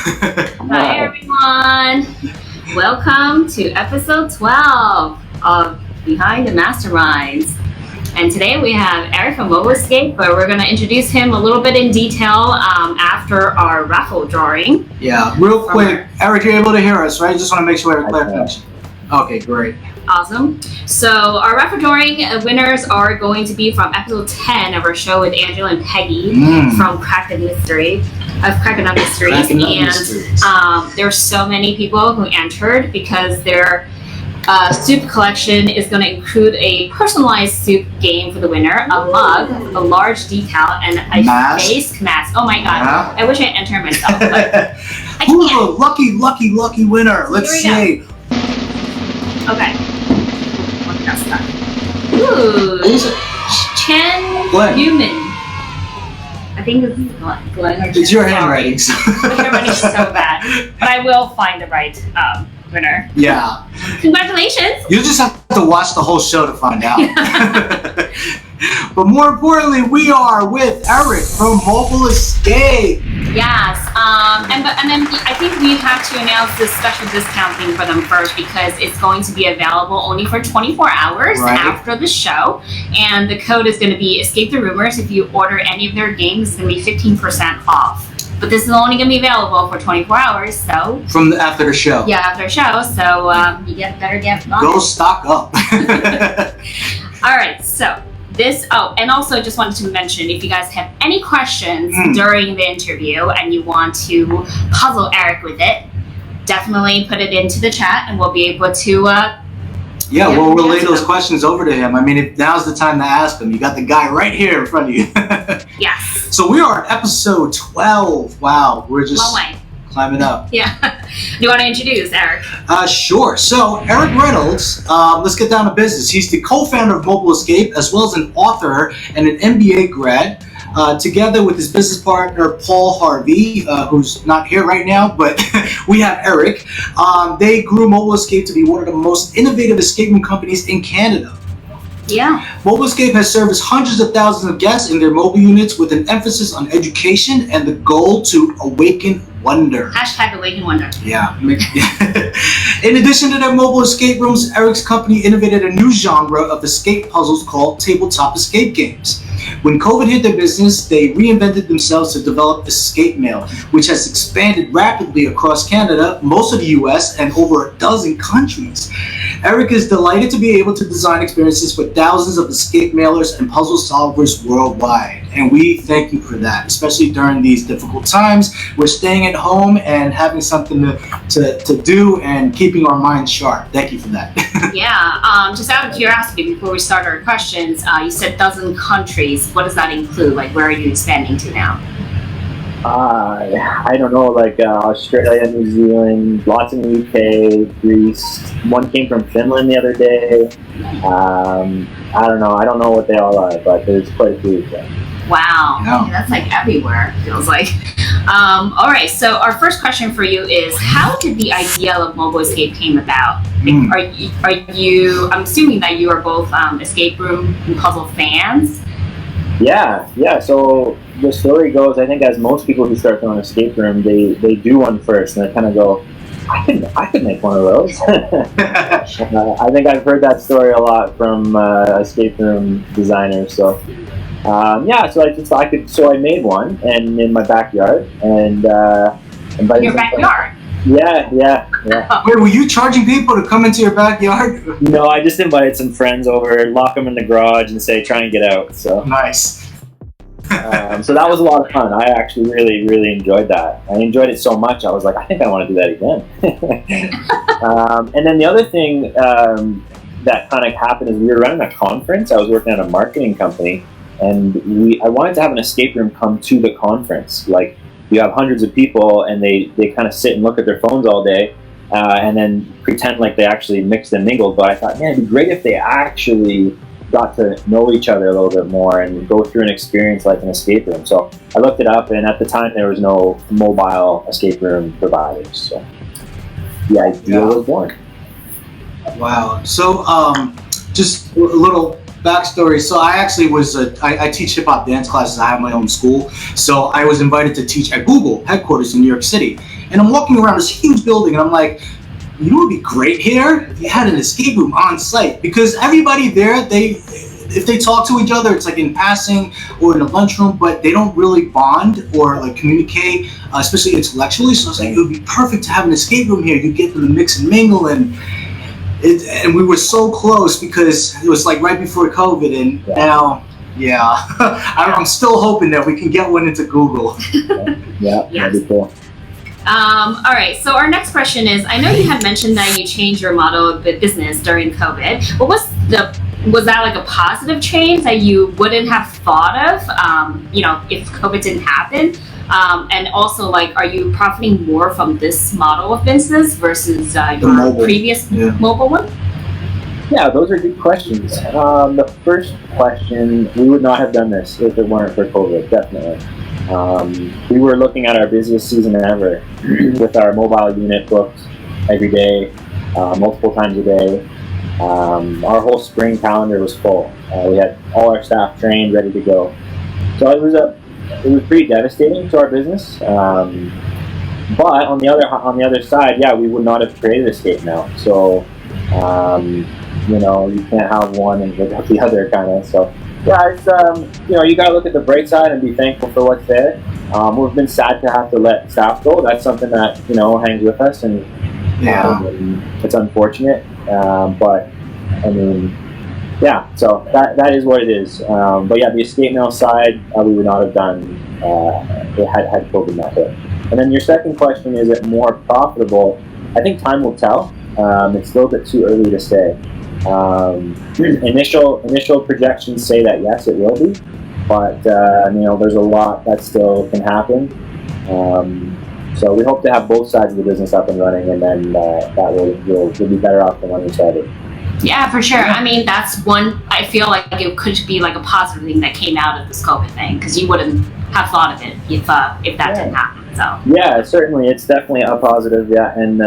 Hi everyone! Welcome to episode 12 of Behind the Masterminds. And today we have Eric from ESCAPE, but we're going to introduce him a little bit in detail after our raffle drawing. Yeah, real quick, Eric, you're able to hear us, right? Just want to make sure we have a clear connection. Okay, great. Awesome. So our raffle drawing winners are going to be from episode 10 of our show with Angela and Peggy from Cracking Mysteries. And there are so many people who entered because their soup collection is going to include a personalized soup game for the winner, a mug, a large decal, and a face mask. Oh my god! Yeah. I wish I entered myself, but I can't. Ooh, lucky winner. Let's see. Okay. What else that? Ooh, Chen Newman. I think this is Glenn or It's your handwriting. My handwriting is so bad, but I will find the right winner. Yeah. Congratulations. You just have to watch the whole show to find out. But more importantly, we are with Eric from Mobile Escape. Yes, and then I think we have to announce this special discount thing for them first because it's going to be available only for 24 hours after the show, and the code is going to be ESCAPETHEROOMers. If you order any of their games, it's going to be 15% off. But this is only going to be available for 24 hours, so... From after the show. Yeah, after the show, so you better get on Go stock up. All right, so... and also just wanted to mention, if you guys have any questions during the interview and you want to puzzle Eric with it, definitely put it into the chat and we'll be able to we'll relay those questions over to him. I mean, if now's the time to ask him. You got the guy right here in front of you. Yes. So we are at episode 12. Wow, we're just climbing up. Yeah. Do you want to introduce Eric? Sure. So Eric Reynolds, let's get down to business. He's the co-founder of Mobile Escape, as well as an author and an MBA grad. Together with his business partner, Paul Harvey, who's not here right now, but we have Eric. They grew Mobile Escape to be one of the most innovative escape room companies in Canada. Yeah. Mobile Escape has serviced hundreds of thousands of guests in their mobile units with an emphasis on education and the goal to awaken wonder. Hashtag awaken wonder. Yeah. In addition to their mobile escape rooms, Eric's company innovated a new genre of escape puzzles called tabletop escape games. When COVID hit their business, they reinvented themselves to develop Escape Mail, which has expanded rapidly across Canada, most of the US, and over a dozen countries. Eric is delighted to be able to design experiences for thousands of escape mailers and puzzle solvers worldwide. And we thank you for that, especially during these difficult times. We're staying at home and having something to do and keeping our minds sharp. Thank you for that. Yeah, just out of curiosity, before we start our questions, you said dozen countries. What does that include? Like, where are you expanding to now? I don't know, like Australia, New Zealand, lots in the UK, Greece. One came from Finland the other day. I don't know what they all are, but there's quite a few. Wow, that's like everywhere, it feels like. All right, so our first question for you is, how did the idea of Mobile Escape came about? Like, are you? I'm assuming that you are both escape room and puzzle fans. Yeah. So the story goes, I think, as most people who start an escape room, they do one first, and they kind of go, I could make one of those. I think I've heard that story a lot from escape room designers. So. So I made one, and in my backyard, and in your backyard. Yeah. Wait, were you charging people to come into your backyard? No, I just invited some friends over, lock them in the garage, and say, try and get out. So nice. So that was a lot of fun. I actually really, really enjoyed that. I enjoyed it so much, I was like, I think I want to do that again. And then the other thing that kind of happened is we were running a conference. I was working at a marketing company. And I wanted to have an escape room come to the conference. Like, you have hundreds of people, and they kind of sit and look at their phones all day, and then pretend like they actually mixed and mingled. But I thought, man, it'd be great if they actually got to know each other a little bit more and go through an experience like an escape room. So I looked it up, and at the time there was no mobile escape room providers. So the idea was born. Wow. So just a little backstory. So I actually was, I teach hip hop dance classes. I have my own school. So I was invited to teach at Google headquarters in New York City. And I'm walking around this huge building, and I'm like, you know what would be great here? If you had an escape room on site, because everybody there, if they talk to each other, it's like in passing or in a lunchroom, but they don't really bond or like communicate, especially intellectually. So I was like, it would be perfect to have an escape room here. You get them to mix and mingle, and we were so close because it was like right before COVID, and now, I'm still hoping that we can get one into Google. Yeah, that'd be cool. All right, so our next question is, I know you had mentioned that you changed your model of the business during COVID. What was that like a positive change that you wouldn't have thought of, if COVID didn't happen? And also, like, are you profiting more from this model of business versus your previous mobile one? Yeah, those are good questions. The first question, we would not have done this if it weren't for COVID, definitely. We were looking at our busiest season ever with our mobile unit booked every day, multiple times a day. Our whole spring calendar was full. We had all our staff trained, ready to go. So it was pretty devastating to our business. But on the other side, we would not have created Escape now. So you can't have one and without the other, kind of. So it's you gotta look at the bright side and be thankful for what's there. We've been sad to have to let staff go. That's something that hangs with us, and it's unfortunate. But I mean, so that is what it is. But the escape mail side, we would not have done it had COVID not hit. And then your second question, is it more profitable? I think time will tell. It's a little bit too early to say. Initial projections say that yes, it will be, but there's a lot that still can happen. So we hope to have both sides of the business up and running, and then that we'll be better off than when we started. Yeah, for sure. I mean, that's one, I feel like it could be like a positive thing that came out of this COVID thing, because you wouldn't have thought of it if that didn't happen. So yeah, certainly, it's definitely a positive. And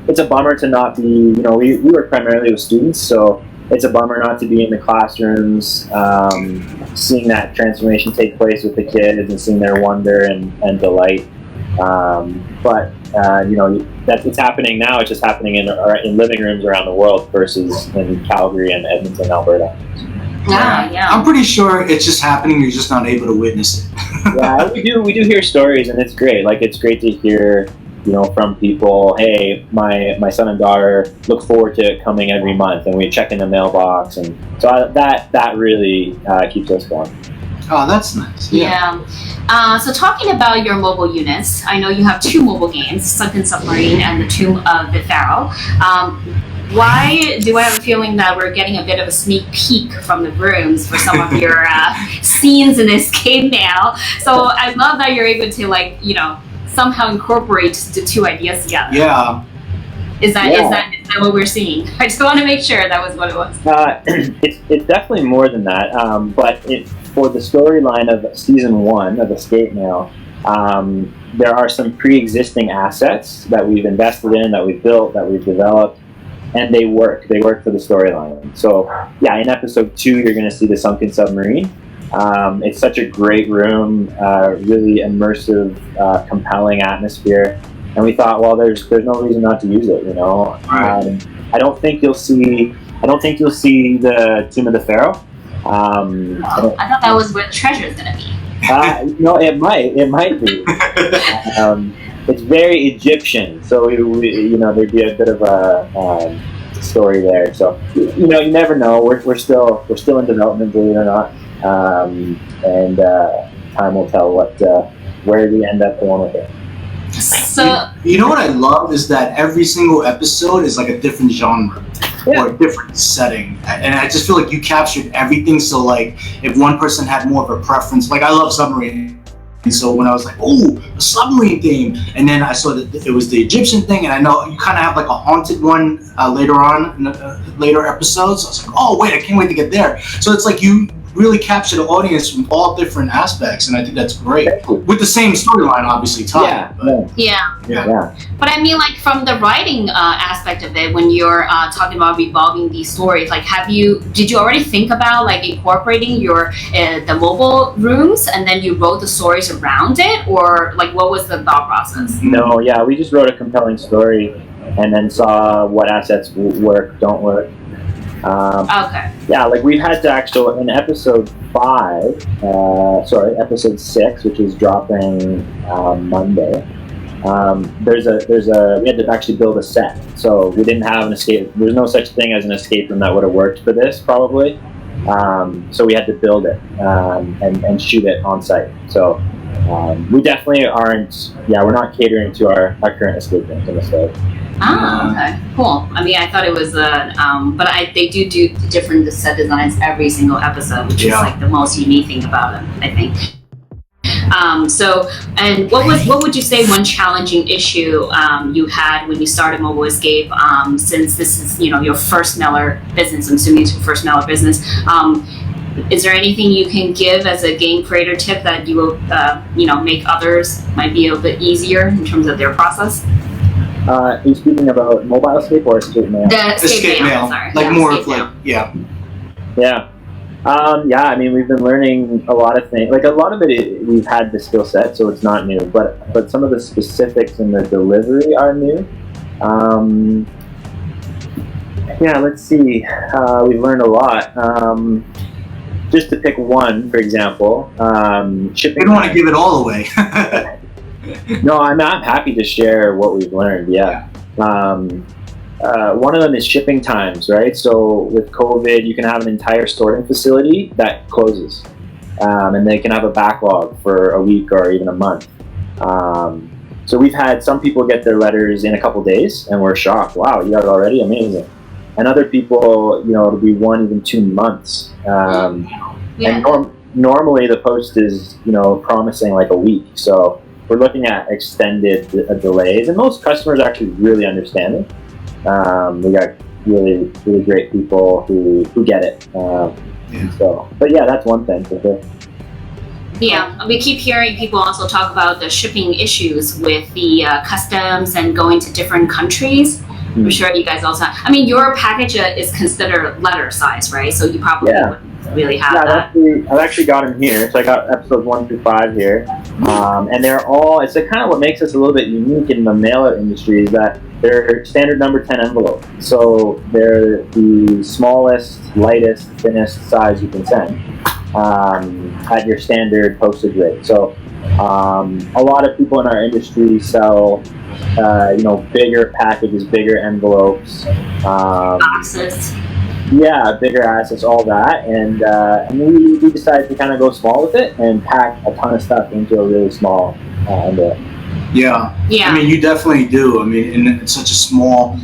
it's a bummer to not be. We work primarily with students, so it's a bummer not to be in the classrooms, seeing that transformation take place with the kids and seeing their wonder and delight. But that it's happening now. It's just happening in living rooms around the world versus in Calgary and Edmonton, Alberta. Yeah. I'm pretty sure it's just happening. You're just not able to witness it. Yeah, we do hear stories, and it's great. Like, it's great to hear, from people. Hey, my son and daughter look forward to it coming every month, and we check in the mailbox, and so that really keeps us going. Oh, that's nice. Yeah. So talking about your mobile units, I know you have 2 mobile games, Sunken Submarine and the Tomb of the Pharaoh. Why do I have a feeling that we're getting a bit of a sneak peek from the rooms for some of your scenes in this game now? So I love that you're able to somehow incorporate the 2 ideas together. Yeah. Is that what we're seeing? I just want to make sure that was what it was. It's definitely more than that. But for the storyline of season 1 of Escape Mail, there are some pre-existing assets that we've invested in, that we've built, that we've developed, and they work for the storyline. So in episode 2, you're going to see the Sunken Submarine. It's such a great room, really immersive, compelling atmosphere. And we thought, well, there's no reason not to use it, Right. I don't think you'll see the Tomb of the Pharaoh. I thought that was where the treasure is going to be. No, it might be. It's very Egyptian, so there'd be a bit of a story there. So you never know. We're still in development, believe it or not, and time will tell where we end up going with it. So you know what I love is that every single episode is like a different genre or a different setting, and I just feel like you captured everything. So like, if one person had more of a preference, like I love submarine. And so when I was like, oh, a submarine theme, and then I saw that it was the Egyptian thing, and I know you kind of have like a haunted one later on in later episodes. I was like, oh wait, I can't wait to get there. So it's like you really capture the audience from all different aspects, and I think that's great. With the same storyline, obviously, tied. Yeah. But I mean, like from the writing aspect of it, when you're talking about revolving these stories, like did you already think about like incorporating the mobile rooms, and then you wrote the stories around it, or like what was the thought process? No, we just wrote a compelling story, and then saw what assets work, don't work. Okay. Yeah, like we've had to actually in episode 6, which is dropping Monday. We had to actually build a set, so we didn't have an escape. There's no such thing as an escape room that would have worked for this probably. So we had to build it and shoot it on site. So we definitely aren't. Yeah, we're not catering to our current escape rooms in the state. Okay, cool. I mean, I thought it was but they do different set designs every single episode, which is like the most unique thing about them, I think. So, and what would you say one challenging issue you had when you started Mobile Escape? Since this is your first Meller business, I'm assuming it's your first Meller business. Is there anything you can give as a game creator tip that you will make others might be a bit easier in terms of their process? Are you speaking about Mobile Escape or Escape Mail? The Escape Mail. Sorry. Like more of like, Yeah. I mean, we've been learning a lot of things. Like a lot of it, we've had the skill set, so it's not new. But some of the specifics in the delivery are new. Let's see. We've learned a lot. Just to pick one, for example, shipping. You don't want to give it all away. No, I'm happy to share what we've learned. Yeah. One of them is shipping times, right? So with COVID, you can have an entire sorting facility that closes, and they can have a backlog for a week or even a month. So we've had some people get their letters in a couple days, and we're shocked. Wow, you got it already? Amazing. And other people, it'll be 1, even 2 months. And normally the post is, promising like a week. So we're looking at extended delays, and most customers are actually really understanding. We got really, really great people who get it. But that's one thing for sure. Yeah, we keep hearing people also talk about the shipping issues with the customs and going to different countries. I'm sure you guys also I mean, your package is considered letter size, right? So you probably wouldn't really have that. I've actually got them here. So I got episodes 1 through 5 here. And they're all, it's kind of what makes us a little bit unique in the mailer industry is that they're standard number 10 envelope. So they're the smallest, lightest, thinnest size you can send at your standard postage rate. So a lot of people in our industry sell bigger packages, bigger envelopes, boxes. Yeah, bigger assets, all that, and we decided to kind of go small with it and pack a ton of stuff into a really small envelope. Yeah. I mean, you definitely do. I mean, in such a small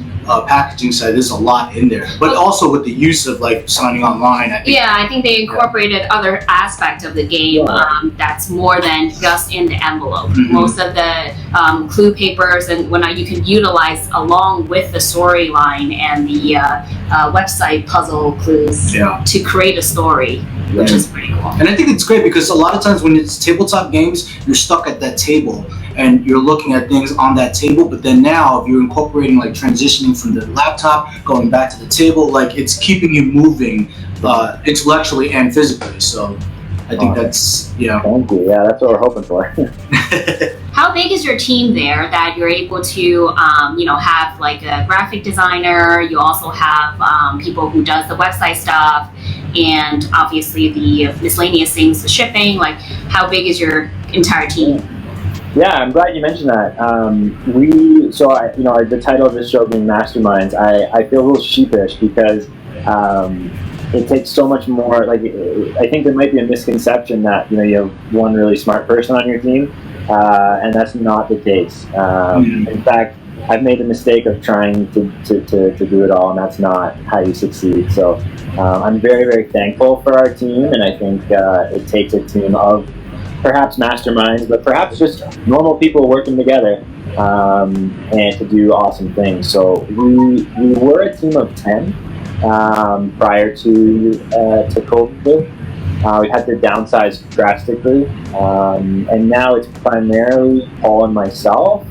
packaging side, there's a lot in there. But also with the use of like signing online. I think they incorporated other aspects of the game that's more than just in the envelope. Mm-hmm. Most of the clue papers and whatnot you can utilize along with the storyline and the website puzzle clues to create a story, which is pretty cool. And I think it's great because a lot of times when it's tabletop games, you're stuck at that table and you're looking at things on that table, but then now if you're incorporating like transitioning from the laptop, going back to the table, like it's keeping you moving intellectually and physically. So I think that's, Thank you. Yeah, that's what we're hoping for. How big is your team there that you're able to, have like a graphic designer, you also have people who does the website stuff, and obviously the miscellaneous things, the shipping, like how big is your entire team? Yeah, I'm glad you mentioned that. The title of this show being MasterMinds, I feel a little sheepish because it takes so much more. Like, I think there might be a misconception that you have one really smart person on your team, and that's not the case. In fact, I've made the mistake of trying to do it all, and that's not how you succeed. So I'm very, very thankful for our team, and I think it takes a team of perhaps masterminds, but perhaps just normal people working together and to do awesome things. So we were a team of 10 prior to COVID, We had to downsize drastically, and now it's primarily Paul and myself.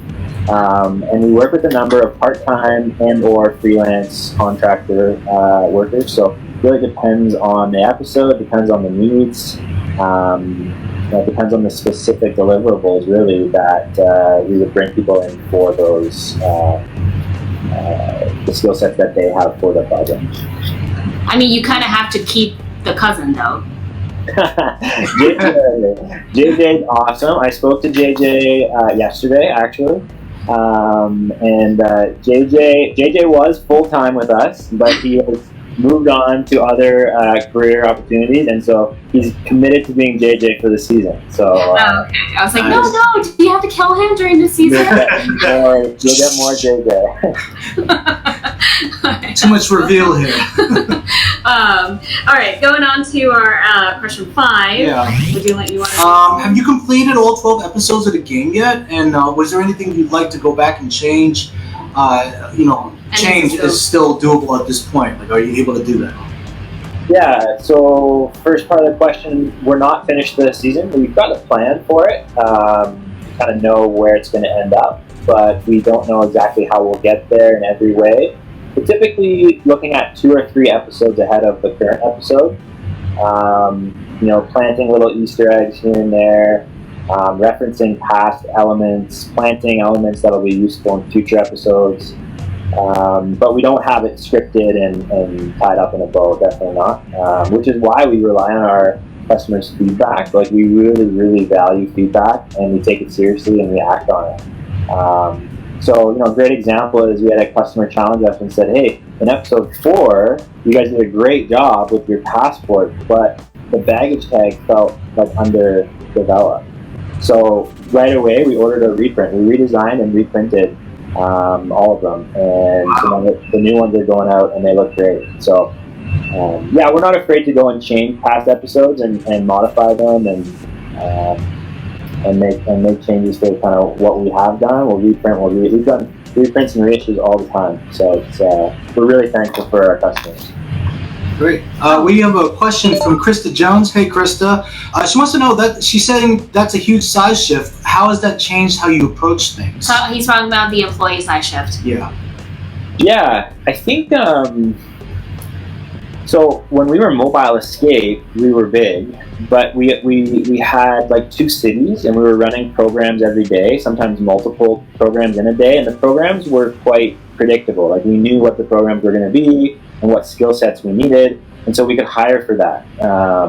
And we work with a number of part-time and or freelance contractor workers. So it really depends on the episode, depends on the needs, it depends on the specific deliverables really that we would bring people in for those the skill sets that they have for the project. I mean, you kind of have to keep the cousin though. JJ's awesome. I spoke to JJ yesterday actually. And JJ was full-time with us, but he has moved on to other career opportunities, and so he's committed to being JJ for the season. So okay. I was like, no, do you have to kill him during the season? You'll get more JJ. Too much reveal here. All right, going on to our question 5. Yeah. Would you want to? Have you completed all 12 episodes of the game yet? And was there anything you'd like to go back and change? Change is still doable at this point. Like, are you able to do that? Yeah. So first part of the question, we're not finished the season. We've got a plan for it. Kind of know where it's going to end up, but we don't know exactly how we'll get there in every way. We're typically looking at 2 or 3 episodes ahead of the current episode. Planting little Easter eggs here and there, referencing past elements, planting elements that'll be useful in future episodes. But we don't have it scripted and tied up in a bow, definitely not. Which is why we rely on our customers' feedback. Like, we really, really value feedback, and we take it seriously and we act on it. So, a great example is we had a customer challenge us and said, hey, in episode 4, you guys did a great job with your passport, but the baggage tag felt like underdeveloped. So right away, we ordered a reprint. We redesigned and reprinted all of them. And the new ones are going out and they look great. So we're not afraid to go and change past episodes and modify them and make changes to kind of what we have done. We'll reprint. We've done reprints and reissues all the time. So we're really thankful for our customers. Great. We have a question from Krista Jones. Hey, Krista. She wants to know that she's saying that's a huge size shift. How has that changed how you approach things? So he's talking about the employee size shift. Yeah. Yeah, I think. So when we were Mobile Escape, we were big, but we had like 2 cities, and we were running programs every day, sometimes multiple programs in a day, and the programs were quite predictable. Like, we knew what the programs were going to be and what skill sets we needed, and so we could hire for that.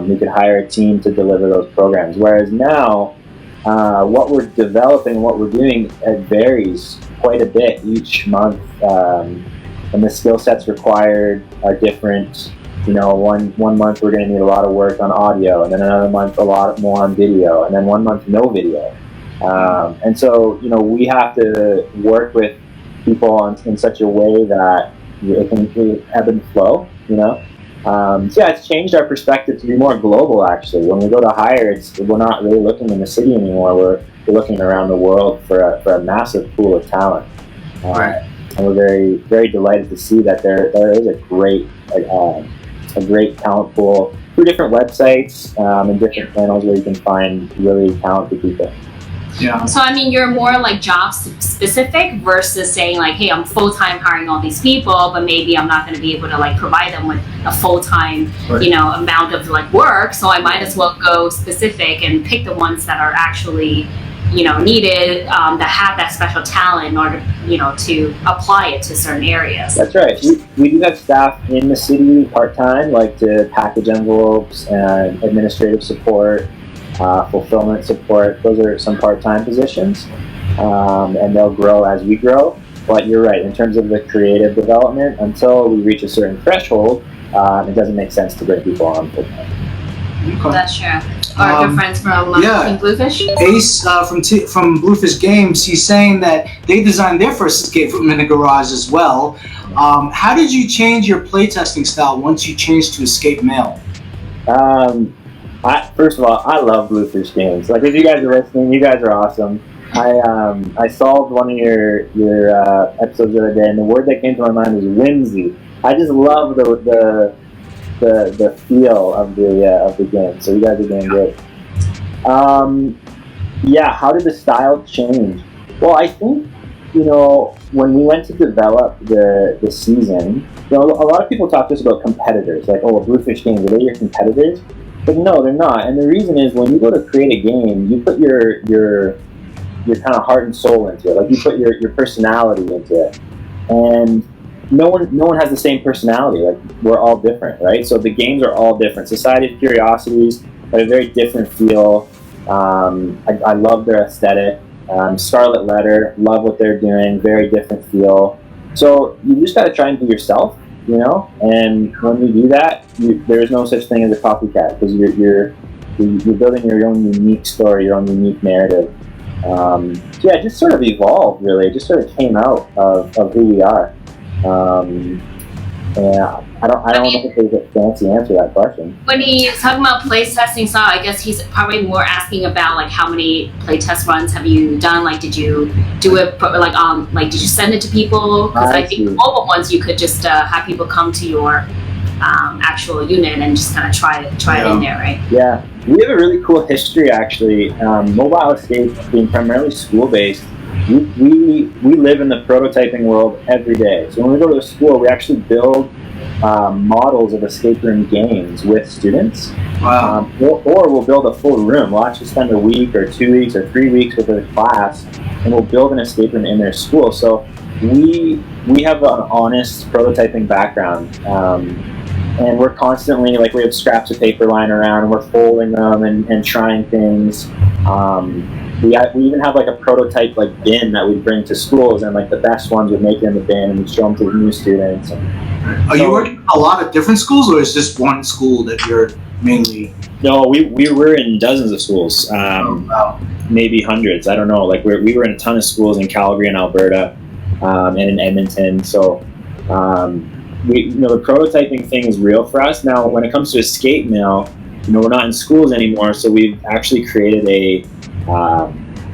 We could hire a team to deliver those programs. Whereas now, what we're developing, what we're doing, it varies quite a bit each month, and the skill sets required are different. One month we're going to need a lot of work on audio, and then another month a lot more on video, and then one month no video. And so, we have to work with people in such a way that it can ebb and flow, it's changed our perspective to be more global, actually. When we go to hire, we're not really looking in the city anymore. We're looking around the world for a massive pool of talent. Right. And we're very, very delighted to see that there is a great talent pool through different websites and different channels where you can find really talented people. Yeah. So I mean, you're more like job specific versus saying like, hey, I'm full-time hiring all these people, but maybe I'm not going to be able to like provide them with a full-time, amount of like work. So I might as well go specific and pick the ones that are actually, needed, that have that special talent in order, to apply it to certain areas. That's right. We do have staff in the city part-time, like to package envelopes and administrative support, fulfillment support. Those are some part-time positions, and they'll grow as we grow. But you're right, in terms of the creative development, until we reach a certain threshold, it doesn't make sense to bring people on full-time. Okay. That's true. Our good friends from Team Bluefish. Ace from Bluefish Games, he's saying that they designed their first escape room in the garage as well. How did you change your playtesting style once you changed to Escape Mail? First of all, I love Bluefish Games. Like, if you guys are listening, you guys are awesome. I solved one of your episodes the other day, and the word that came to my mind was whimsy. I just love the the feel of the game. So you guys are doing great. Yeah, how did the style change? Well, I think, when we went to develop the season, a lot of people talk to us about competitors, like, oh, Bluefish Games, are they your competitors? But no, they're not. And the reason is, when you go to create a game, you put your kind of heart and soul into it. Like, you put your personality into it. And no one has the same personality. Like, we're all different, right? So the games are all different. Society of Curiosities have a very different feel. I love their aesthetic. Scarlet Letter, love what they're doing, very different feel. So you just got to try and be yourself, and when you do that, there is no such thing as a copycat, because you're building your own unique story, your own unique narrative. So yeah, it just sort of evolved, really. It just sort of came out of who we are. Yeah, I don't know if there's a fancy answer to that question. When he's talking about playtesting style, I guess he's probably more asking about like how many playtest runs have you done? Like, did you do it did you send it to people? Because I think mobile ones you could just have people come to your actual unit and just kind of try it in there, right? Yeah, we have a really cool history actually. Mobile Escape being primarily school based. We live in the prototyping world every day. So when we go to the school, we actually build models of escape room games with students. Wow. Or we'll build a full room. We'll actually spend a week or 2 weeks or 3 weeks with a class, and we'll build an escape room in their school. So we have an honest prototyping background. And we're constantly, like, we have scraps of paper lying around, and we're folding them and trying things. We even have like a prototype like bin that we bring to schools, and like the best ones would make it in the bin and we show them to the new students. Are you working in a lot of different schools, or is this one school that you're mainly? No, we were in dozens of schools, maybe hundreds. I don't know. Like we were in a ton of schools in Calgary and Alberta, and in Edmonton. So the prototyping thing is real for us. Now, when it comes to Escape Mail, we're not in schools anymore, so we've actually created a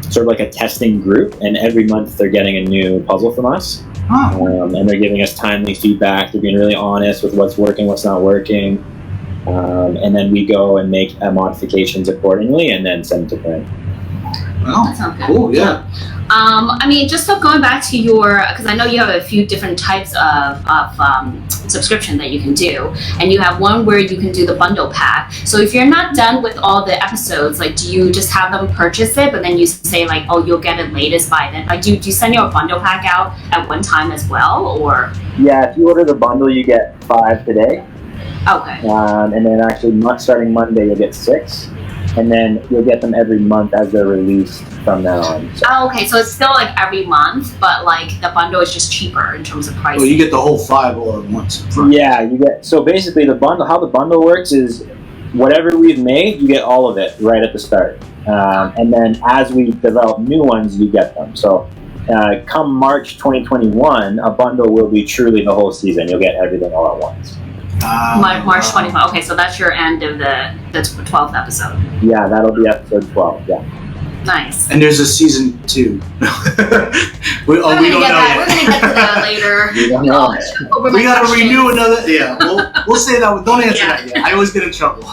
sort of like a testing group, and every month they're getting a new puzzle from us. And they're giving us timely feedback. They're being really honest with what's working, what's not working, and then we go and make modifications accordingly and then send it to print. Well, that sounds good. Cool, yeah. Just going back to because I know you have a few different types of subscription that you can do, and you have one where you can do the bundle pack. So if you're not done with all the episodes, like, do you just have them purchase it, but then you say like, oh, you'll get it latest by then? Like, do you send your bundle pack out at one time as well, or? Yeah, if you order the bundle, you get 5 today. Okay. And then actually, starting Monday, you'll get 6. And then you'll get them every month as they're released from now on. So. Oh, okay. So it's still like every month, but like the bundle is just cheaper in terms of price. Well, you get the whole 5 all at once. Yeah, you get. So basically, how the bundle works is whatever we've made, you get all of it right at the start. And then as we develop new ones, you get them. So come March 2021, a bundle will be truly the whole season. You'll get everything all at once. March 25th. Okay, so that's your end of the 12th episode. Yeah, that'll be episode 12. Yeah. Nice. And there's a season 2. we don't know yet. We're gonna get to that later. We don't know. We gotta renew another. Yeah, we'll say that. Don't answer that yet. I always get in trouble.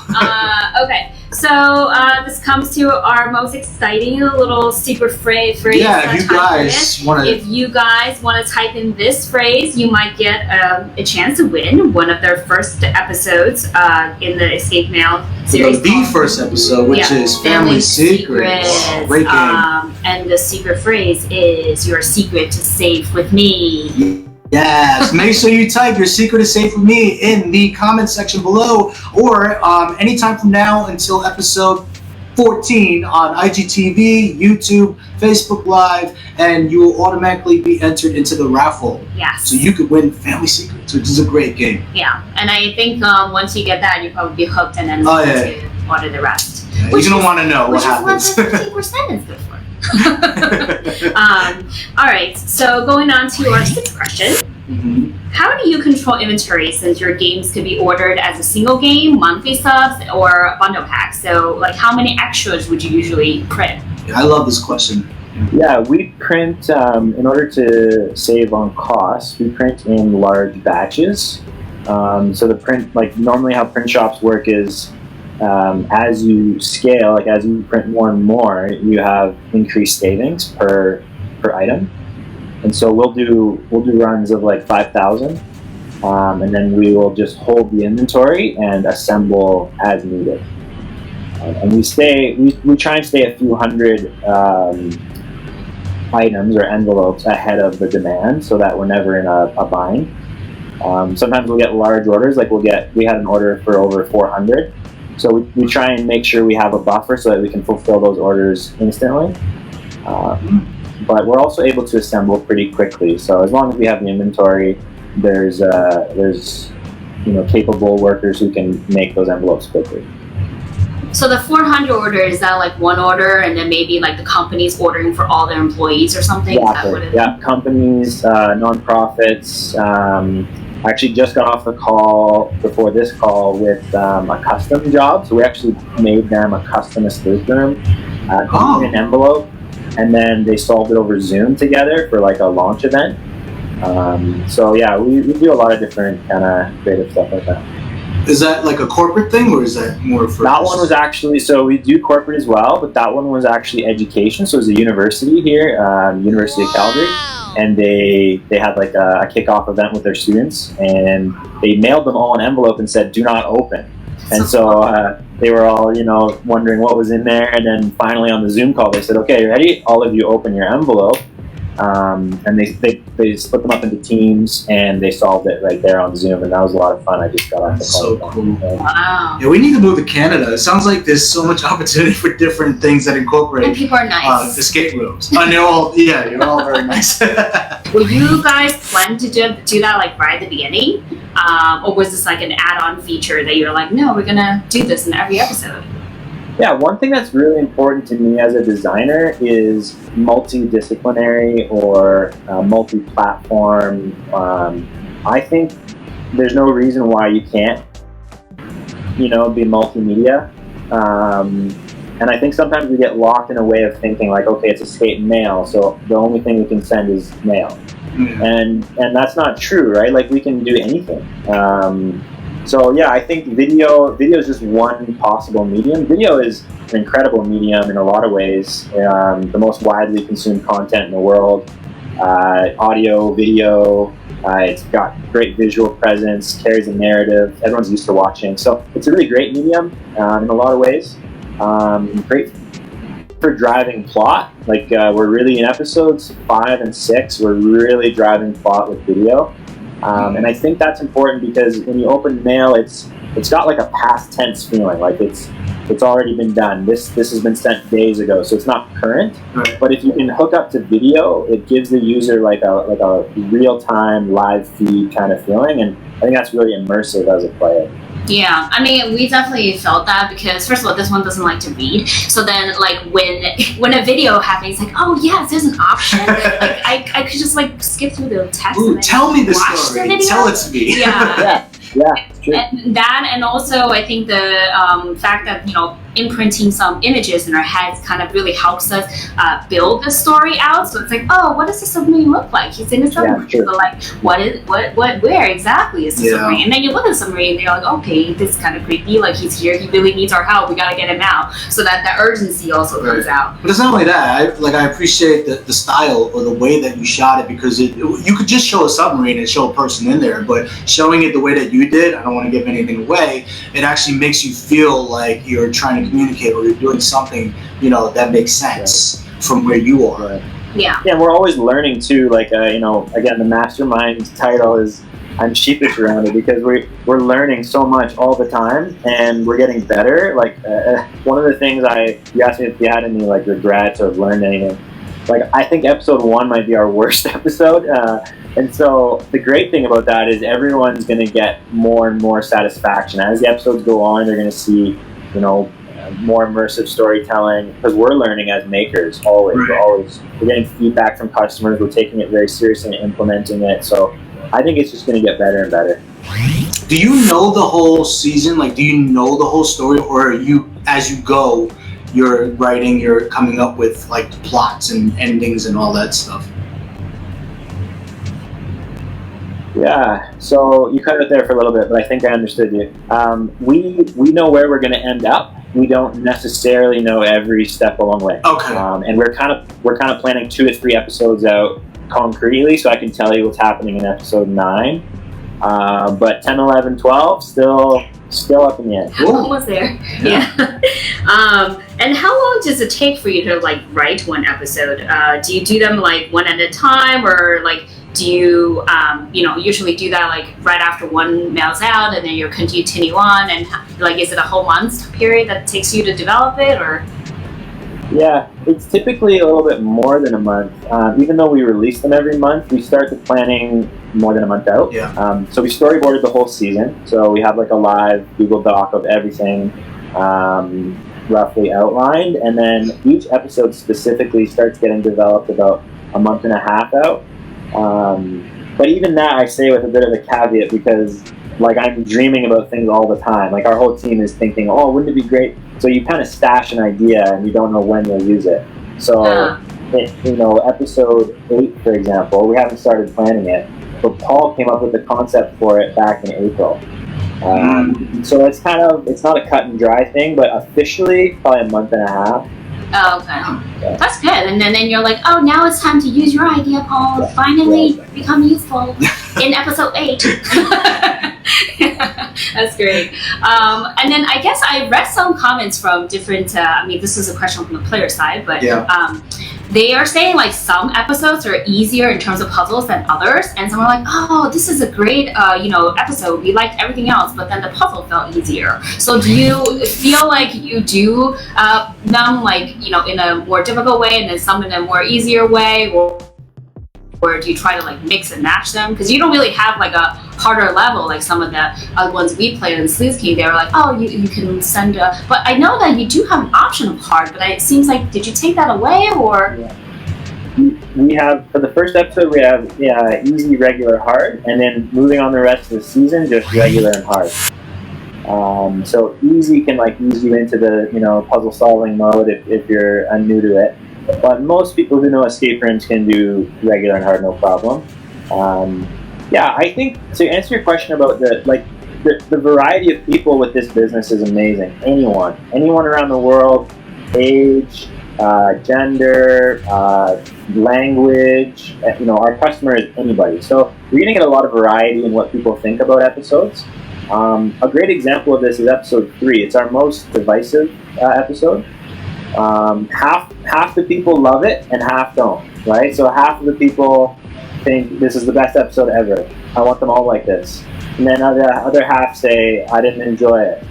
Okay. So this comes to our most exciting little secret phrase. Yeah, if you guys want to type in this phrase, you might get a chance to win one of their first episodes in the Escape Mail series. The first episode, which is Family Secrets. Wow, great game. And the secret phrase is "Your secret is safe with me." Yes, make sure you type "Your secret is safe with me" in the comment section below, or anytime from now until episode 14 on IGTV, YouTube, Facebook Live, and you will automatically be entered into the raffle. Yes. So you could win Family Secrets, which is a great game. Yeah, and I think once you get that, you'll probably be hooked, and then to order the rest. Yeah, you're gonna want to know what happens. Which is what the 15% is good for. All right, so going on to our 6th question. Mm-hmm. How do you control inventory, since your games could be ordered as a single game, monthly subs, or bundle packs? So, like, how many extras would you usually print? Yeah, I love this question. Yeah, we print, in order to save on costs, we print in large batches. So the print, like normally how print shops work is, as you scale, like as you print more and more, you have increased savings per item. And so we'll do runs of like 5,000, and then we will just hold the inventory and assemble as needed. And we try and stay a few hundred items or envelopes ahead of the demand, so that we're never in a bind. Sometimes we'll get large orders, like we had an order for over 400. So we try and make sure we have a buffer so that we can fulfill those orders instantly. But we're also able to assemble pretty quickly. So as long as we have the inventory, there's capable workers who can make those envelopes quickly. So the 400 order, is that like one order and then maybe like the company's ordering for all their employees or something? Exactly. Yeah, companies, nonprofits. I actually just got off the call before this call with a custom job. So we actually made them a custom escape room, in an envelope, and then they solved it over Zoom together for like a launch event. So yeah, we do a lot of different kind of creative stuff like that. Is that like a corporate thing, or is that more for? That one was actually, so we do corporate as well, but that one was actually education. So it was a university here, University of Calgary, and they had like a kickoff event with their students, and they mailed them all an envelope and said, "Do not open." And so they were all, wondering what was in there, and then finally on the Zoom call, they said, "Okay, ready? All of you open your envelope." And they split them up into teams, and they solved it right there on Zoom, and that was a lot of fun. I just got off the call. So cool. Wow. Yeah, we need to move to Canada. It sounds like there's so much opportunity for different things that incorporate. And people are nice. Escape rooms. And you're all very nice. Were you guys plan to do that like right at the beginning? Or was this like an add-on feature that you're like, no, we're gonna do this in every episode? Yeah, one thing that's really important to me as a designer is multidisciplinary or multi-platform. I think there's no reason why you can't, be multimedia. And I think sometimes we get locked in a way of thinking like, okay, it's escape mail, so the only thing we can send is mail. And that's not true, right? Like we can do anything. So yeah, I think video is just one possible medium. Video is an incredible medium in a lot of ways. The most widely consumed content in the world. Audio, video, it's got great visual presence, carries a narrative, everyone's used to watching. So it's a really great medium in a lot of ways. Great for driving plot. Like we're really in episodes 5 and 6, we're really driving plot with video. And I think that's important because when you open mail, it's got like a past tense feeling, like it's already been done. This has been sent days ago, so it's not current. Right. But if you can hook up to video, it gives the user like a real time live feed kind of feeling, and I think that's really immersive as a player. Yeah, I mean, we definitely felt that because first of all, this one doesn't like to read. So then, like when a video happens, it's like, oh yes, there's an option. Like I could just like skip through the text. Ooh, and tell me the story. Tell it to me. Yeah. Yeah, true. And that, and also I think the fact that imprinting some images in our heads kind of really helps us build the story out. So it's like, oh, what does the submarine look like? He's in a submarine. Yeah, so like, where exactly is the submarine? And then you look at the submarine, and you're like, okay, this is kind of creepy. Like he's here, he really needs our help. We gotta get him out. So that the urgency also comes out. But it's not only that. I appreciate the style or the way that you shot it, because you could just show a submarine and show a person in there, but showing it the way that you did, I don't want to give anything away, it actually makes you feel like you're trying to communicate or you're doing something, that makes sense from where you are. Right. Yeah. Yeah, we're always learning too. Like, again, the MasterMinds title is, I'm sheepish around it because we're learning so much all the time and we're getting better. Like, one of the things you asked me if you had any like regrets or learned anything. Like, I think episode 1 might be our worst episode. And so the great thing about that is everyone's going to get more and more satisfaction. As the episodes go on, they're going to see, more immersive storytelling, because we're learning as makers always. We're getting feedback from customers. We're taking it very seriously and implementing it. So I think it's just going to get better and better. Do you know the whole season? Like, do you know the whole story, or are you, as you go, you're writing, you're coming up with like plots and endings and all that stuff? Yeah, so you cut it there for a little bit, but I think I understood you. We know where we're going to end up. We don't necessarily know every step along the way. Okay. And we're kind of planning 2 to 3 episodes out concretely, so I can tell you what's happening in episode 9. But 10, 11, 12, still up in the air. Almost there. Yeah. And how long does it take for you to like write one episode? Do you do them like one at a time, or like do you usually do that like right after one mails out and then you continue on, and like is it a whole month period that takes you to develop it, or? Yeah, it's typically a little bit more than a month. Even though we release them every month, we start the planning more than a month out. Yeah. So we storyboarded the whole season. So we have like a live Google Doc of everything roughly outlined. And then each episode specifically starts getting developed about a month and a half out. But even that I say with a bit of a caveat, because like I'm dreaming about things all the time. Like our whole team is thinking, oh, wouldn't it be great? So you kind of stash an idea and you don't know when you'll use it. So, episode 8, for example, we haven't started planning it, but Paul came up with the concept for it back in April. So it's not a cut and dry thing, but officially probably a month and a half. Oh, okay. Yeah. That's good. And then you're like, oh, now it's time to use your idea, Paul. Finally become useful in episode 8. That's great. And then I guess I read some comments from different, this is a question from the player side, but they are saying like some episodes are easier in terms of puzzles than others. And some are like, oh, this is a great, episode. We liked everything else, but then the puzzle felt easier. So do you feel like you do them like, in a more difficult way and then some in a more easier way, or do you try to like mix and match them? Because you don't really have like a harder level like some of the ones we played in Sleuth King. They were like, oh, you can send a... But I know that you do have an option of hard, but it seems like, did you take that away, or... Yeah. We have, for the first episode, we have easy, regular, hard, and then moving on the rest of the season, just regular and hard. So easy can like ease you into the puzzle solving mode if you're new to it. But most people who know escape rooms can do regular and hard, no problem. I think to answer your question about the variety of people with this business is amazing. Anyone around the world, age, gender, language. Our customer is anybody. So we're gonna get a lot of variety in what people think about episodes. A great example of this is episode 3. It's our most divisive episode. Half the people love it and half don't, right? So half of the people think this is the best episode ever. I want them all like this. And then the other half say, I didn't enjoy it.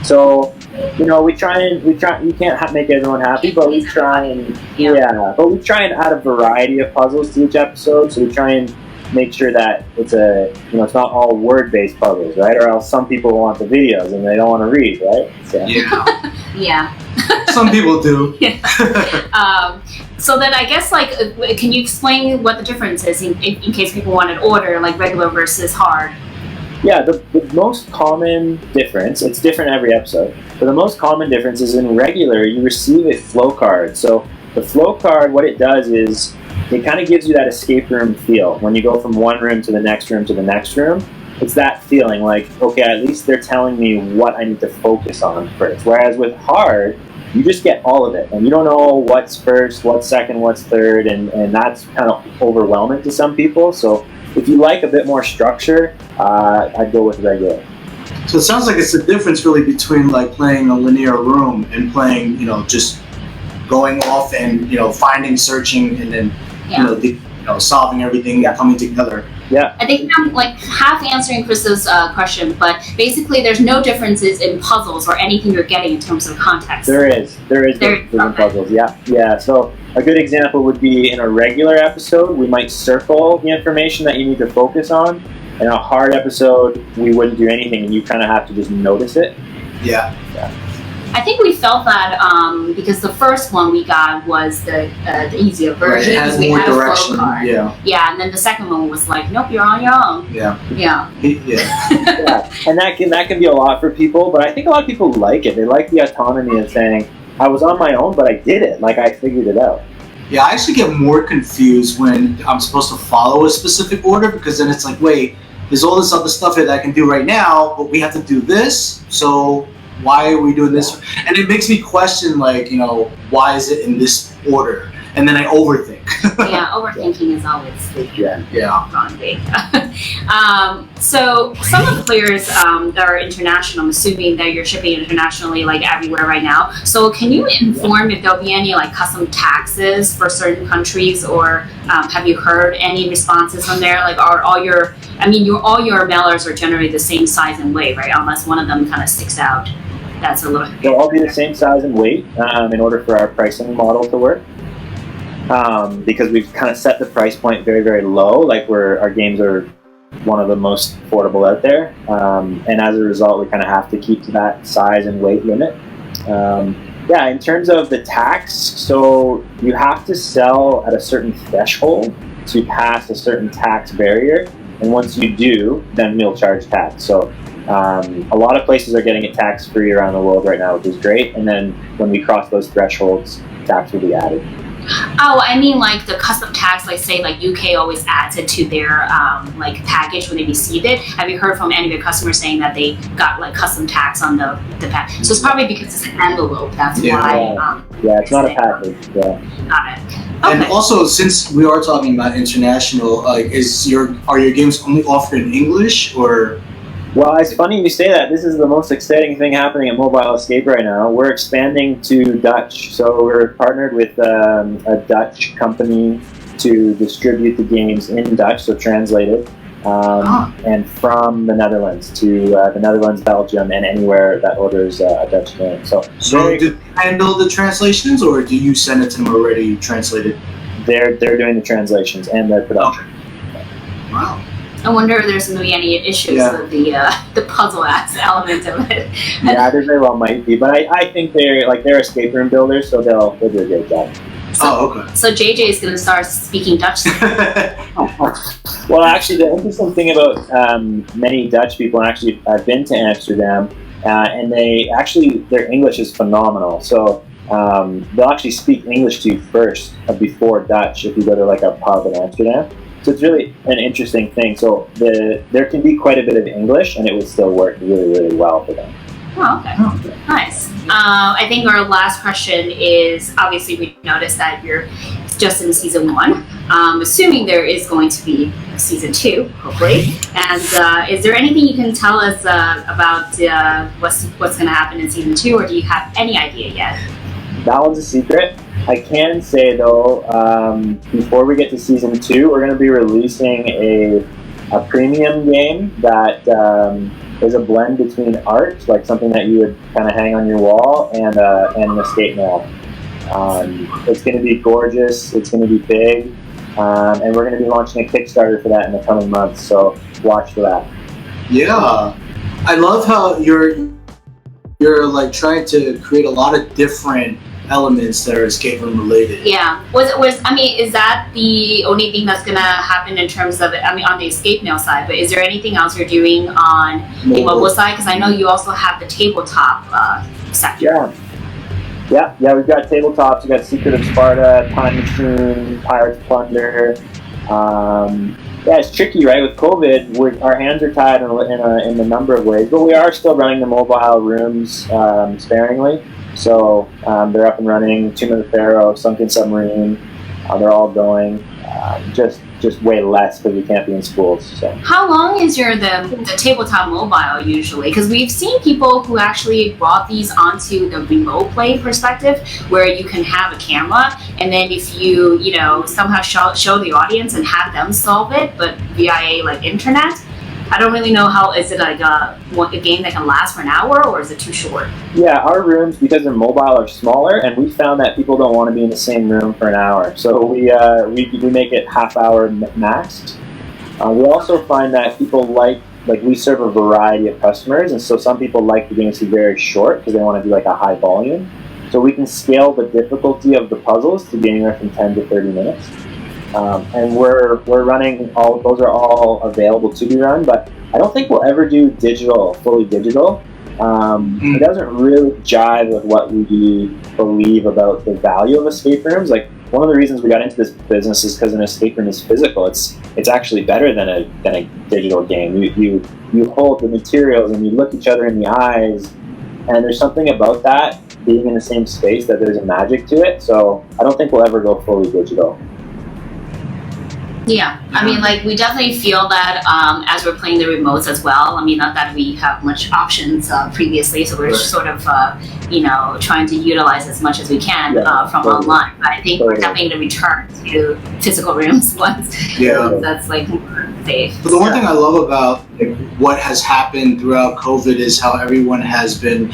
So, we try, you can't make everyone happy, but we try and add a variety of puzzles to each episode. So we try and make sure that it's it's not all word-based puzzles, right? Or else some people want the videos and they don't want to read, right? So. Yeah. Yeah. Some people do. Yeah. So then I guess, can you explain what the difference is in case people want an order, like regular versus hard? Yeah, the most common difference, it's different every episode, but the most common difference is in regular, you receive a flow card. So the flow card, what it does is, it kind of gives you that escape room feel. When you go from one room to the next room to the next room, it's that feeling like, okay, at least they're telling me what I need to focus on first. Whereas with hard, you just get all of it. And you don't know what's first, what's second, what's third, and that's kind of overwhelming to some people. So if you like a bit more structure, I'd go with regular. So it sounds like it's the difference really between like playing a linear room and playing, just going off and, finding, searching, and then, solving everything, coming together. Yeah. I think I'm like half answering Chris's question, but basically there's no differences in puzzles or anything you're getting in terms of context. There is differences in puzzles. Yeah. So a good example would be in a regular episode, we might circle the information that you need to focus on. In a hard episode, we wouldn't do anything, and you kind of have to just notice it. Yeah. I think we felt that because the first one we got was the easier version. Right, it has we more had direction. A flow card. Yeah, and then the second one was like, nope, you're on your own. Yeah. And that can be a lot for people, but I think a lot of people like it. They like the autonomy of saying, I was on my own, but I did it. Like, I figured it out. Yeah, I actually get more confused when I'm supposed to follow a specific order, because then it's like, wait, there's all this other stuff that I can do right now, but we have to do this. So why are we doing this? And it makes me question, like, you know, why is it in this order? And then I overthink. Yeah, overthinking is always the wrong way. So some of the players that are international, I'm assuming that you're shipping internationally, like everywhere right now. So can you inform if there'll be any like custom taxes for certain countries, or have you heard any responses from there? Like, are all your mailers are generally the same size and weight, right? Unless one of them kind of sticks out. That's a little. They'll all be the same size and weight in order for our pricing model to work. Because we've kind of set the price point very, very low. Like our games are one of the most affordable out there, and as a result, we kind of have to keep to that size and weight limit. In terms of the tax, so you have to sell at a certain threshold to pass a certain tax barrier, and once you do, then we'll charge tax. So a lot of places are getting it tax-free around the world right now, which is great. And then when we cross those thresholds, tax will be added. Oh, I mean like the custom tax, like say like UK always adds it to their like package when they receive it. Have you heard from any of your customers saying that they got like custom tax on the package? So it's probably because it's an envelope. That's why. It's not a package. Yeah. Got it. Okay. And also, since we are talking about international, like, are your games only offered in English, or? Well, it's funny you say that. This is the most exciting thing happening at Mobile Escape right now. We're expanding to Dutch. So we're partnered with a Dutch company to distribute the games in Dutch, so translated, and from the Netherlands to the Netherlands, Belgium, and anywhere that orders a Dutch game. So do you handle the translations, or do you send it to them already translated? They're doing the translations and the production. Okay. Wow. I wonder if there's going to be any issues with the puzzle element of it. Yeah, there very well might be, but I think they're escape room builders, so they'll do a great job. Okay. So JJ is going to start speaking Dutch. Well, actually, the interesting thing about many Dutch people, and actually I've been to Amsterdam, and their English is phenomenal. So they'll actually speak English to you first before Dutch if you go to like a pub in Amsterdam. So it's really an interesting thing. So there can be quite a bit of English, and it would still work really, really well for them. Oh, okay. Nice. I think our last question is, obviously we noticed that you're just in season 1. Assuming there is going to be a season 2, hopefully. And is there anything you can tell us about what's going to happen in season 2, or do you have any idea yet? That one's a secret. I can say though, before we get to season 2, we're going to be releasing a premium game that is a blend between art, like something that you would kind of hang on your wall, and an escape mail. It's going to be gorgeous. It's going to be big, and we're going to be launching a Kickstarter for that in the coming months. So watch for that. Yeah, I love how you're like trying to create a lot of different elements that are escape room related. Yeah. Is that the only thing that's gonna happen in terms of on the escape mail side? But is there anything else you're doing on the mobile side? Because I know you also have the tabletop sector. Yeah. We've got tabletops. We've got Secret of Sparta, Time Machine, Pirates Plunder. It's tricky, right? With COVID, our hands are tied in a number of ways, but we are still running the mobile rooms sparingly. So they're up and running. Tomb of the Pharaoh, Sunken Submarine, they're all going. Just way less because we can't be in schools. So. How long is the tabletop mobile usually? Because we've seen people who actually brought these onto the remote play perspective, where you can have a camera, and then if you somehow show the audience and have them solve it, but via like internet. I don't really know is it like a game that can last for an hour, or is it too short? Yeah, our rooms, because they're mobile, are smaller, and we found that people don't want to be in the same room for an hour. So we make it half-hour max. We also find that people like we serve a variety of customers, and so some people like the games to be very short because they want to do like a high volume. So we can scale the difficulty of the puzzles to be anywhere from 10 to 30 minutes. And we're running those are all available to be run, but I don't think we'll ever do fully digital. It doesn't really jive with what we believe about the value of escape rooms. Like, one of the reasons we got into this business is because an escape room is physical. It's actually better than a digital game. You hold the materials and you look each other in the eyes, and there's something about that, being in the same space, that there's a magic to it. So I don't think we'll ever go fully digital. Yeah, I mean, like, we definitely feel that as we're playing the remotes as well. I mean, not that we have much options previously, so we're sort of, trying to utilize as much as we can from online. But I think we're definitely going to return to physical rooms once that's like more safe. But the one thing I love about what has happened throughout COVID is how everyone has been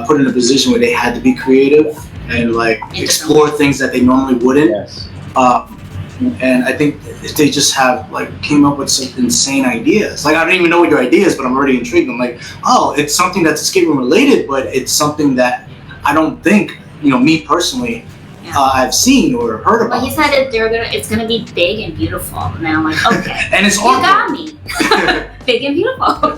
put in a position where they had to be creative and like explore things that they normally wouldn't. Yes. And I think they just have came up with some insane ideas. Like, I don't even know what your idea is, but I'm already intrigued. I'm like, oh, it's something that's escape room related, but it's something that I don't think, me personally, I've seen or heard about. Well, he said it's gonna be big and beautiful, and then I'm like, okay, and it's you got me. Big and beautiful. All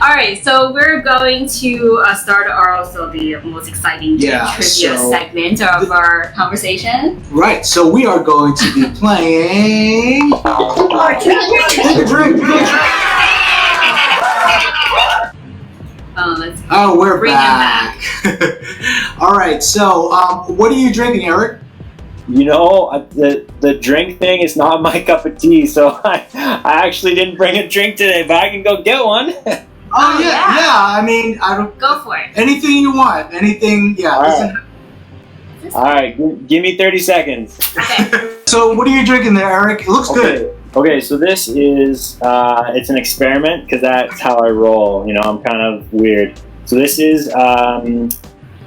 right, so we're going to start the most exciting trivia segment of our conversation. Right, so we are going to be playing. Take a drink. Oh, we're back. All right, so what are you drinking, Eric? The drink thing is not my cup of tea, so I actually didn't bring a drink today, but I can go get one. Oh yeah. I mean, I don't. Go for it. Anything you want. Anything. Yeah. All right. Give me 30 seconds. Okay. So what are you drinking there, Eric? It looks good. Okay, so this is, it's an experiment because that's how I roll. I'm kind of weird. So this is,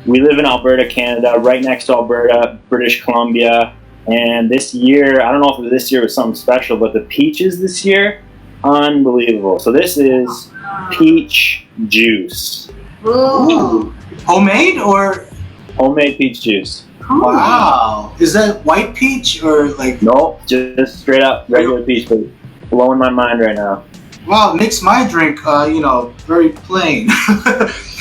we live in Alberta, Canada, right next to Alberta, British Columbia. And this year, I don't know if this year was something special, but the peaches this year, unbelievable. So this is peach juice. Ooh. Homemade or? Homemade peach juice. Wow. Is that white peach or like? Nope, just straight up regular peach, but blowing my mind right now. Wow, it makes my drink, very plain.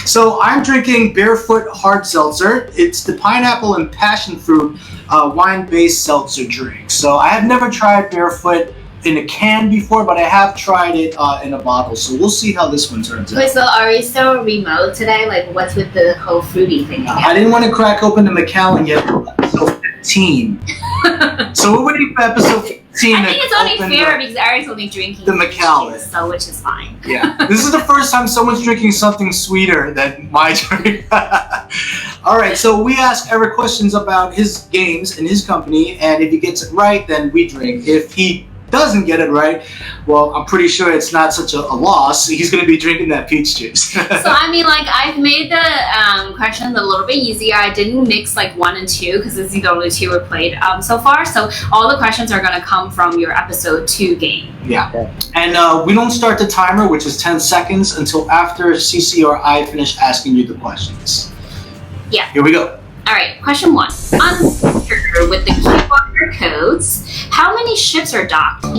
So I'm drinking Barefoot Hard Seltzer. It's the pineapple and passion fruit wine-based seltzer drink. So I have never tried Barefoot in a can before, but I have tried it in a bottle. So we'll see how this one turns out. Wait, so are we still remote today? Like, what's with the whole fruity thing again? I didn't want to crack open the Macallan yet for episode 15. So we're waiting for episode 15. I think it's only fair because Eric's only drinking the Macallan, so which is fine. Yeah, this is the first time someone's drinking something sweeter than my drink. All right, so we ask Eric questions about his games and his company, and if he gets it right, then we drink. If he doesn't get it right, well, I'm pretty sure it's not such a loss. He's going to be drinking that peach juice. So, I mean, like, I've made the questions a little bit easier. I didn't mix, 1 and 2, because this is the only 2 we played so far. So, all the questions are going to come from your episode 2 game. Yeah. Okay. And we don't start the timer, which is 10 seconds, until after CC or I finish asking you the questions. Yeah. Here we go. All right, question 1. On the picture with the QR codes, how many ships are docked? How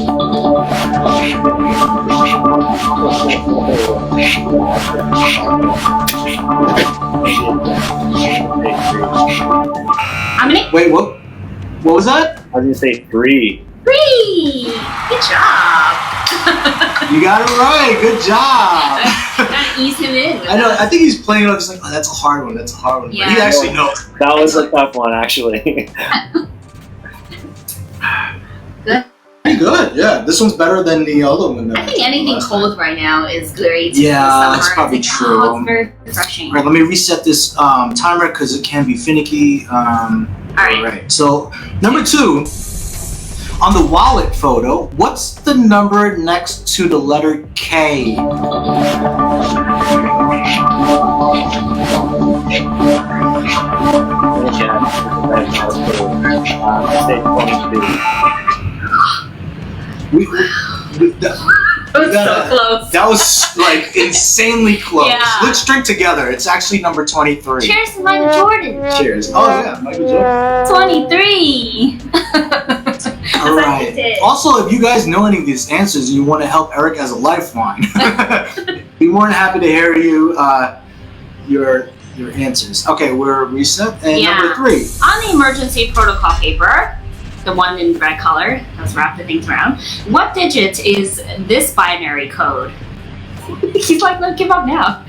many? Wait, what was that? I was going to say 3. 3! Good job. You got it right. Good job. Gotta ease him in. I know. I think he's playing it off just like, oh, that's a hard one. That's a hard one. Yeah. But he actually knows. That was a tough one, actually. Good. Pretty good. Yeah. This one's better than the other one. I think anything cold right now is great. Yeah, that's probably true. Oh, it's very refreshing. All right, let me reset this timer because it can be finicky. All right. So, number 2. On the wallet photo, what's the number next to the letter K? So close. That was insanely close. Yeah. Let's drink together. It's actually number 23. Cheers to Michael Jordan. Cheers. Oh yeah, Michael Jordan. 23. All right. Also, if you guys know any of these answers and you want to help Eric as a lifeline, be more than happy to hear your your answers. Okay, we're reset. And Yeah. number 3. On the emergency protocol paper, the one in red color, let's wrap the things around. What digit is this binary code? He's like, let's give up now.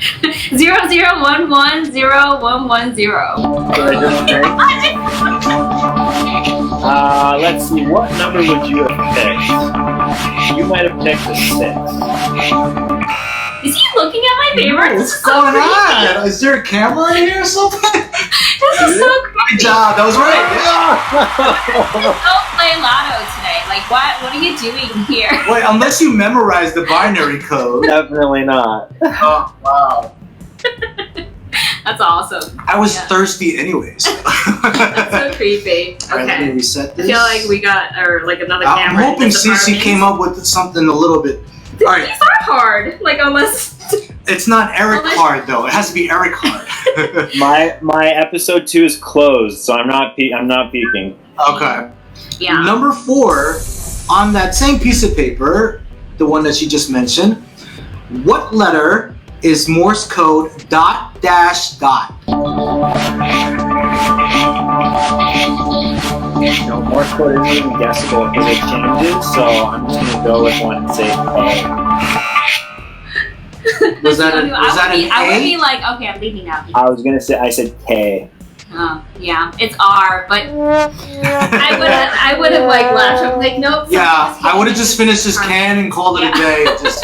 00110110. Let's see, what number would you have picked? You might have picked a 6. Is he looking at my paper? What's going on? Is there a camera in here or something? This is so creepy. Good job. That was right. Don't play Lotto today. Like, what are you doing here? Wait, unless you memorize the binary code. Definitely not. Oh, wow. That's awesome. I was thirsty anyways. That's so creepy. All right, let me Okay. reset I this. feel like we got, or like another I'm camera. in hoping this Cece apartment. came up with something a little bit. All right, These are hard. Like, unless. it's not Eric Unless- hard though. It has to be Eric hard. My episode 2 is closed, so I'm not peeking. Okay. Yeah. Number 4, on that same piece of paper, the one that she just mentioned, what letter is Morse code ... No, Morse code isn't even guessable because it changes, so I'm just gonna go with one and say K. Was that an I would A? be like, okay, I'm leaving now. I said K. Oh, yeah, it's R, but I would have like left. I'm like, nope. Yeah, I would have just finished this can and called it a day. Just,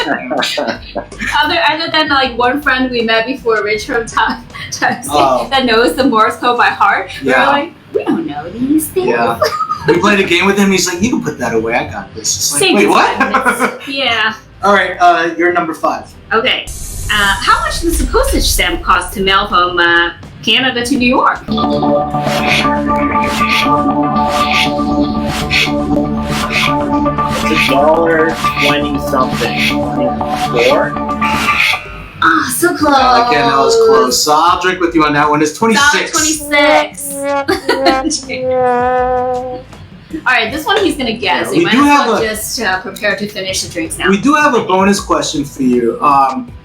Other than like one friend we met before, Rich from Texas, Oh. that knows the Morse code by heart. Yeah. We're like, we don't know these things. yeah. We played a game with him. He's like, you can put that away. I got this. It's like, Save wait, you what? 5 minutes. Yeah. All right, you're number 5. Okay. How much does the postage stamp cost to mail from Canada to New York? It's $1.20 something. 24? Ah, so close. Again, that was close. So I'll drink with you on that one. It's 26. $1.26. All right, this one he's gonna guess. Yeah, So we you might do as have well a- just prepare to finish the drinks now. We do have a bonus question for you,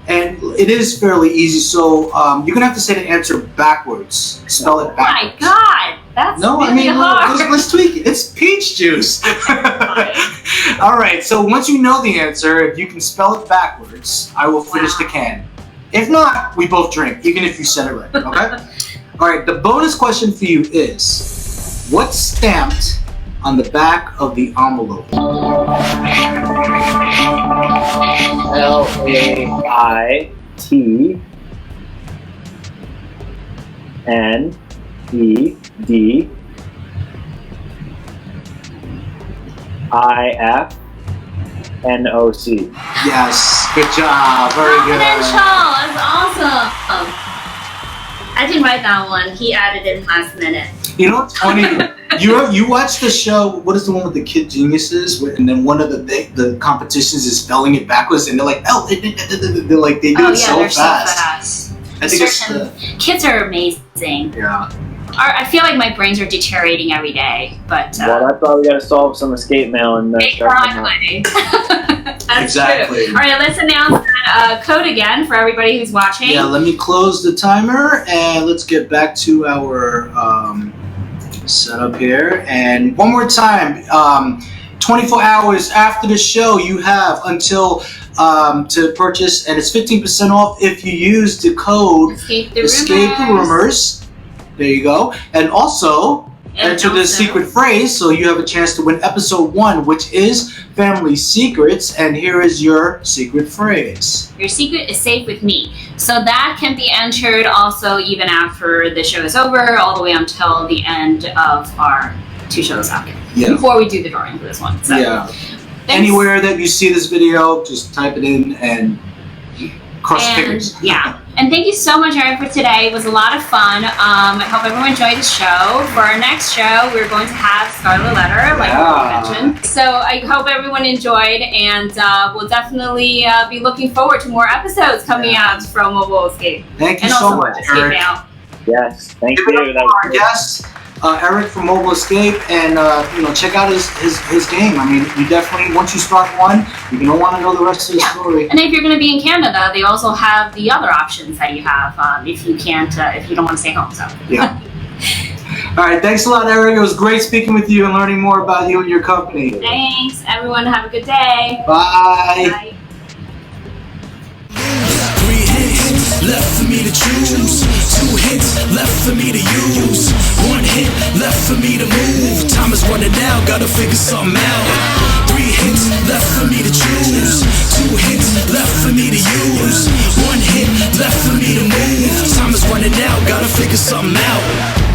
and it is fairly easy. So you're gonna have to say the answer backwards. Spell it Oh my backwards. God, that's No, really I mean hard. let's tweak it. It's peach juice. All right. So once you know the answer, if you can spell it backwards, I will finish the can. If not, we both drink, even if you said it right. Okay. All right. The bonus question for you is, what's stamped on the back of the envelope? LAITNEDIFNOC. Yes. Good job. Very Confidential. good. That's awesome. I didn't write that one. He added it last minute. You know what's funny? you watch the show. What is the one with the kid geniuses? And then one of the competitions is spelling it backwards, and they're like, oh, they're like they do it so they're fast. so fast. I think it's Kids are amazing. yeah. I feel like my brains are deteriorating every day, but Well, that's why we gotta solve some escape mail and exactly. That's Exactly. true. All right, let's announce that code again for everybody who's watching. Yeah. Let me close the timer and let's get back to our setup here. And one more time, 24 hours after the show, you have until to purchase, and it's 15% off if you use the code Escape the Rumors. There you go. And also enter the secret phrase, so you have a chance to win episode 1, which is Family Secrets. And here is your secret phrase. Your secret is safe with me. So that can be entered also even after the show is over, all the way until the end of our 2 shows after. Yeah. Before we do the drawing for this one. So, Yeah. thanks. Anywhere that you see this video, just type it in and cross fingers. Yeah. And thank you so much, Eric, for today. It was a lot of fun. I hope everyone enjoyed the show. For our next show, we're going to have Scarlet Letter, like we mentioned. So I hope everyone enjoyed, and we'll definitely be looking forward to more episodes coming out from Mobile Escape. Thank you And so also much, Escape Eric. Now. Yes, thank Give it you. up That for was our great. guests. Eric from Mobile Escape, and check out his game. I mean, you definitely, once you start one, you're gonna want to know the rest of the story. And if you're going to be in Canada, they also have the other options that you have if you can't, if you don't want to stay home. So yeah. All right, thanks a lot, Eric. It was great speaking with you and learning more about you and your company. Thanks, everyone. Have a good day. Bye. Bye. 3 hits left for me to choose. 2 hits left for me to use. 1 hit left for me to move. Time is running out, gotta figure something out. 3 hits left for me to choose. 2 hits left for me to use. 1 hit left for me to move. Time is running out, gotta figure something out.